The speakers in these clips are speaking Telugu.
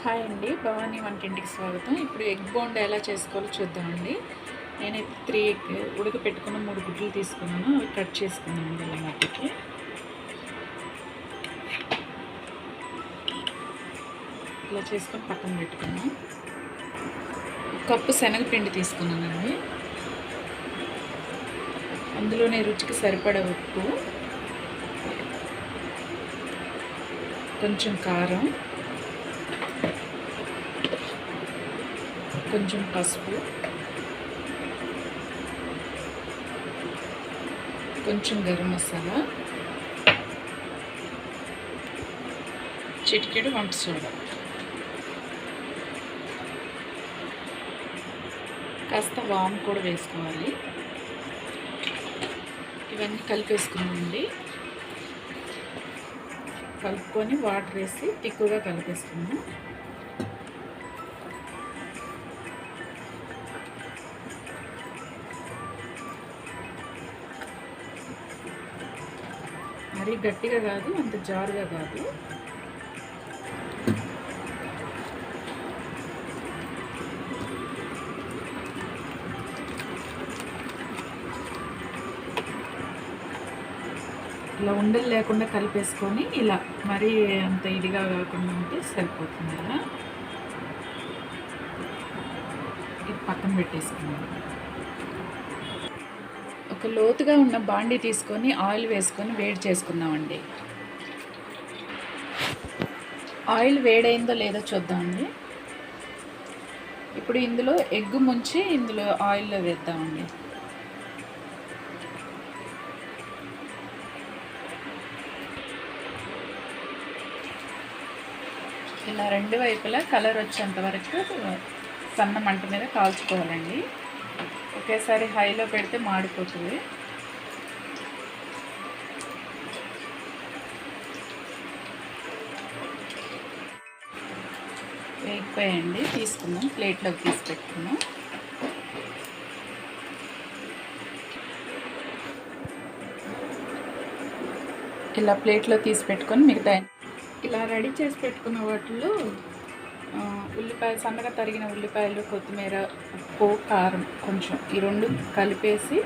హాయ్ అండి, భవానీ వంటింటికి స్వాగతం. ఇప్పుడు ఎగ్ బోండా ఎలా చేసుకోవాలో చూద్దామండి. నేనైతే 3 ఎగ్ ఉడకపెట్టుకున్న 3 గుడ్లు తీసుకున్నాను. అవి కట్ చేసుకున్నానండి ఇలా మట్టికి. ఇలా చేసుకొని పక్కన పెట్టుకున్నాను. 1 కప్పు శనగపిండి తీసుకున్నానండి. అందులోనే రుచికి సరిపడా ఉప్పు, కొంచెం కారం, కొంచెం పసుపు, కొంచెం గరం మసాలా, చిటికెడు వంట సోడా, కాస్త వాము కూడా వేసుకోవాలి. ఇవన్నీ కలిపేసుకున్నామండి. కలుపుకొని వాటర్ వేసి తిక్కుగా కలిపేసుకున్నాం. మరీ గట్టిగా కాదు, అంత జారుగా కాదు. ఇలా ఉండలు లేకుండా కలిపేసుకొని ఇలా మరీ అంత ఇదిగా కాకుండా ఉంటే సరిపోతుంది. ఇలా ఇది పక్కన పెట్టేసుకున్నాం. ఒక లోతుగా ఉన్న బాండీ తీసుకొని ఆయిల్ వేసుకొని వేడి చేసుకుందామండి. ఆయిల్ వేడైందో లేదో చూద్దామండి. ఇప్పుడు ఇందులో ఎగ్ ముంచి ఇందులో ఆయిల్లో వేద్దామండి. ఇలా 2 వైపులా కలర్ వచ్చేంత వరకు సన్న మంట మీద కాల్చుకోవాలండి. ఒకేసారి హైలో పెడితే మాడిపోతుంది. వేగిపోయండి, తీసుకున్నాం, ప్లేట్లోకి తీసి పెట్టుకున్నాం. ఇలా ప్లేట్లో తీసి పెట్టుకొని మిగతా ఇలా రెడీ చేసి పెట్టుకున్న వాటిలో ఉల్లిపాయలు, సన్నగా తరిగిన ఉల్లిపాయలు, కొత్తిమీర, ఉప్పు, కారం కొంచెం, ఈ 2 కలిపేసి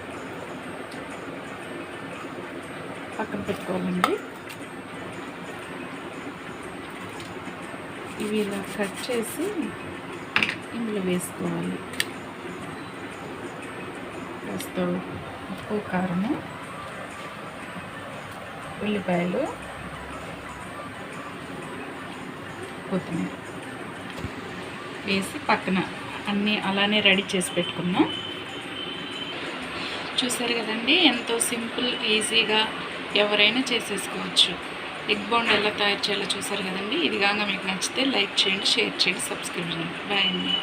పక్కన పెట్టుకోవాలండి. ఇవి ఇలా కట్ చేసి ఇందులో వేసుకోవాలి. కాస్త ఉప్పు, కారము, ఉల్లిపాయలు, కొత్తిమీర వేసి పక్కన అన్నీ అలానే రెడీ చేసి పెట్టుకున్నాం. చూసారు కదండి, ఎంతో సింపుల్, ఈజీగా ఎవరైనా చేసేసుకోవచ్చు. ఎగ్ బోండా ఎలా తయారు చేయాలో చూసారు కదండి. ఇది కాగా మీకు నచ్చితే లైక్ చేయండి, షేర్ చేయండి, సబ్స్క్రైబ్ చేయండి. బాయ్ అండి.